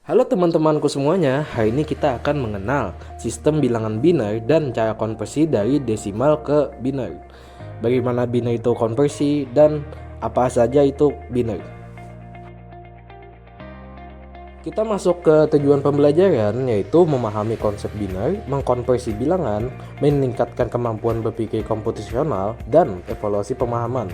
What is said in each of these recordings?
Halo teman-temanku semuanya, hari ini kita akan mengenal sistem bilangan biner dan cara konversi dari desimal ke biner. Bagaimana biner itu konversi dan apa saja itu biner. Kita masuk ke tujuan pembelajaran, yaitu memahami konsep biner, mengkonversi bilangan, meningkatkan kemampuan berpikir komputasional, dan evaluasi pemahaman.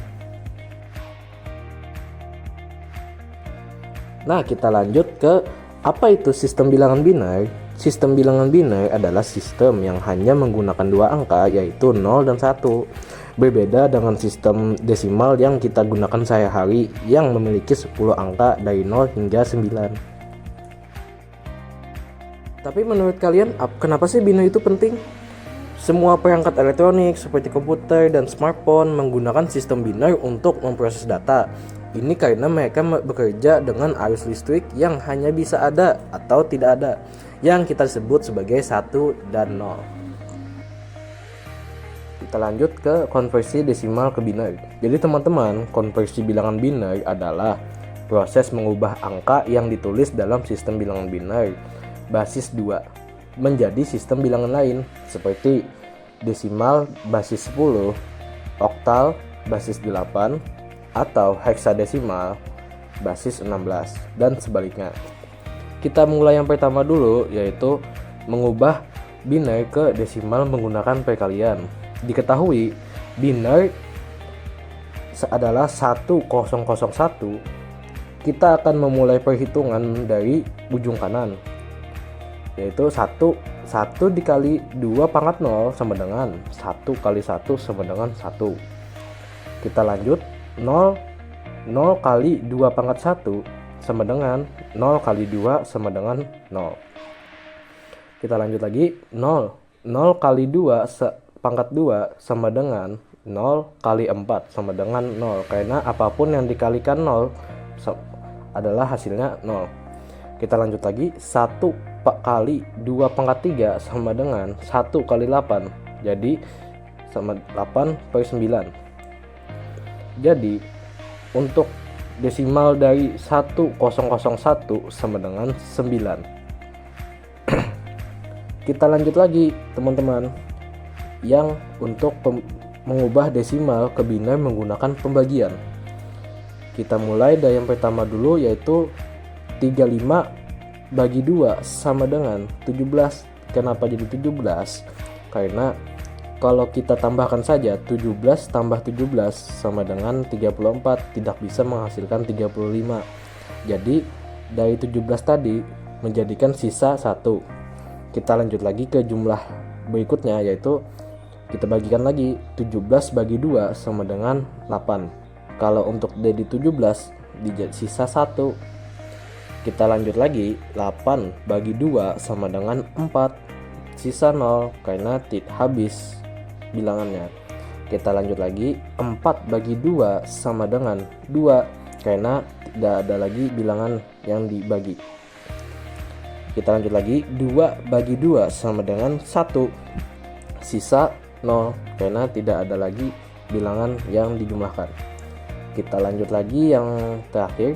Nah, kita lanjut ke apa itu sistem bilangan biner. Sistem bilangan biner adalah sistem yang hanya menggunakan dua angka, yaitu 0 dan 1. Berbeda dengan sistem desimal yang kita gunakan sehari-hari yang memiliki 10 angka dari 0 hingga 9. Tapi menurut kalian, kenapa sih biner itu penting? Semua perangkat elektronik seperti komputer dan smartphone menggunakan sistem biner untuk memproses data. Ini karena mereka bekerja dengan arus listrik yang hanya bisa ada atau tidak ada, yang kita sebut sebagai 1 dan 0. Kita lanjut ke konversi desimal ke biner. Jadi teman-teman, konversi bilangan biner adalah proses mengubah angka yang ditulis dalam sistem bilangan biner basis 2 menjadi sistem bilangan lain seperti desimal basis 10, oktal basis 8, atau heksadesimal basis 16 dan sebaliknya. Kita mulai yang pertama dulu, yaitu mengubah biner ke desimal menggunakan perkalian. Diketahui biner adalah 1001. Kita akan memulai perhitungan dari ujung kanan, yaitu 1 dikali 2 pangkat 0 sama dengan 1 kali 1 sama dengan 1. Kita lanjut 0 kali 2 pangkat 1 sama dengan 0 kali 2 sama dengan 0. Kita lanjut lagi 0 kali 2 pangkat 2 sama dengan 0 kali 4 sama dengan 0, karena apapun yang dikalikan 0 adalah hasilnya 0. Kita lanjut lagi 1 kali 2 pangkat 3 sama dengan 1 kali 8, jadi sama 8 per 9. Jadi untuk desimal dari 1001 sama dengan 9. Kita lanjut lagi teman-teman, yang untuk mengubah desimal ke biner menggunakan pembagian. Kita mulai dari yang pertama dulu, yaitu 35 bagi 2 sama dengan 17. Kenapa jadi 17? Karena kalau kita tambahkan saja 17 tambah 17 sama dengan 34, tidak bisa menghasilkan 35. Jadi dari 17 tadi menjadikan sisa 1. Kita lanjut lagi ke jumlah berikutnya, yaitu kita bagikan lagi 17 bagi 2 sama dengan 8. Kalau untuk dari 17 sisa 1. Kita lanjut lagi 8 bagi 2 sama dengan 4, sisa 0 karena habis bilangannya. Kita lanjut lagi 4 bagi 2 sama dengan 2 karena tidak ada lagi bilangan yang dibagi. Kita lanjut lagi 2 bagi 2 sama dengan 1, sisa 0 karena tidak ada lagi bilangan yang dijumlahkan. Kita lanjut lagi yang terakhir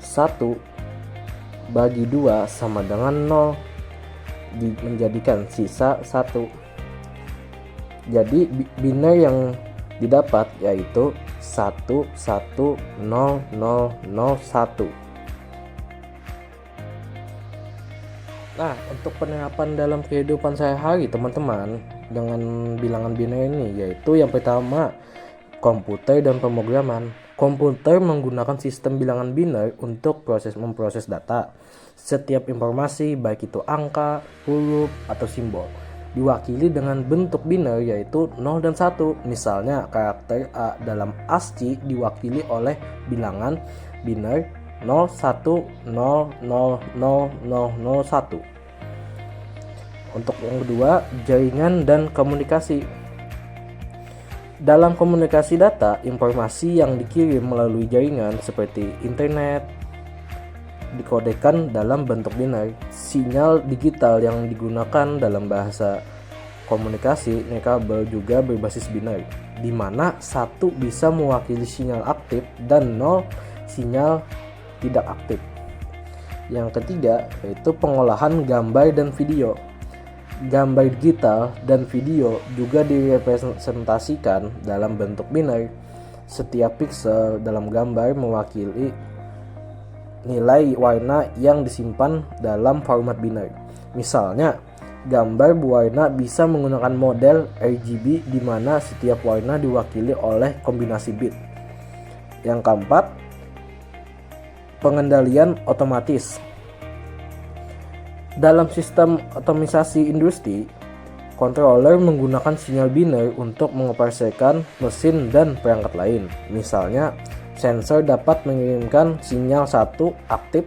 1 bagi 2 sama dengan 0 menjadikan sisa 1. Jadi biner yang didapat yaitu 1100001. Nah, untuk penerapan dalam kehidupan sehari-hari teman-teman dengan bilangan biner ini, yaitu yang pertama komputer dan pemrograman. Komputer menggunakan sistem bilangan biner untuk memproses data. Setiap informasi, baik itu angka, huruf, atau simbol, diwakili dengan bentuk biner yaitu 0 dan 1. Misalnya karakter A dalam ASCII diwakili oleh bilangan biner 01000001. Untuk yang kedua, jaringan dan komunikasi. Dalam komunikasi data, informasi yang dikirim melalui jaringan seperti internet dikodekan dalam bentuk biner. Sinyal digital yang digunakan dalam bahasa komunikasi nirkabel juga berbasis biner, di mana 1 bisa mewakili sinyal aktif dan 0 sinyal tidak aktif. Yang ketiga yaitu pengolahan gambar dan video. Gambar digital dan video juga direpresentasikan dalam bentuk binary. Setiap pixel dalam gambar mewakili nilai warna yang disimpan dalam format binary. Misalnya, gambar berwarna bisa menggunakan model RGB di mana setiap warna diwakili oleh kombinasi bit. Yang keempat, pengendalian otomatis. Dalam sistem otomatisasi industri, controller menggunakan sinyal binary untuk mengoperasikan mesin dan perangkat lain. Misalnya, sensor dapat mengirimkan sinyal 1 aktif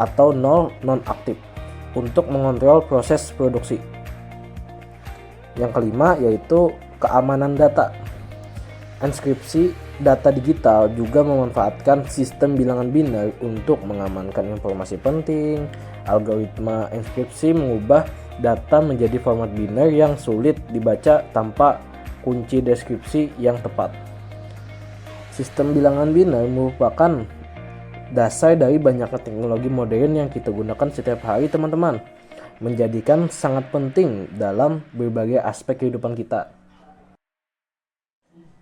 atau 0 non-aktif untuk mengontrol proses produksi. Yang kelima yaitu keamanan data. Enskripsi data digital juga memanfaatkan sistem bilangan binary untuk mengamankan informasi penting. Algoritma enskripsi mengubah data menjadi format binary yang sulit dibaca tanpa kunci deskripsi yang tepat. Sistem bilangan binary merupakan dasar dari banyaknya teknologi modern yang kita gunakan setiap hari, teman-teman, menjadikan sangat penting dalam berbagai aspek kehidupan kita.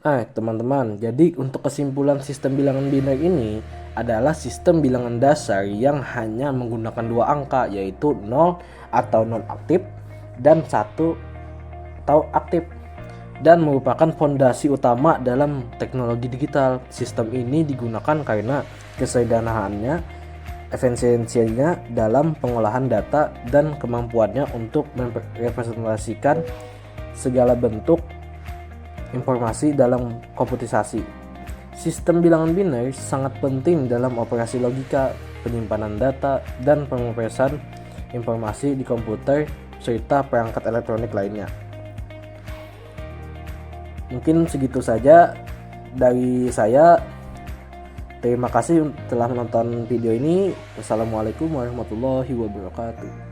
Teman-teman, jadi untuk kesimpulan sistem bilangan binary ini adalah sistem bilangan dasar yang hanya menggunakan dua angka, yaitu 0 atau non-aktif dan 1 atau aktif, dan merupakan fondasi utama dalam teknologi digital. Sistem ini digunakan karena kesederhanaannya, efisiensinya dalam pengolahan data, dan kemampuannya untuk merepresentasikan segala bentuk informasi dalam komputisasi. Sistem bilangan binary sangat penting dalam operasi logika, penyimpanan data, dan pengoperasian informasi di komputer serta perangkat elektronik lainnya. Mungkin segitu saja dari saya. Terima kasih telah menonton video ini. Wassalamualaikum warahmatullahi wabarakatuh.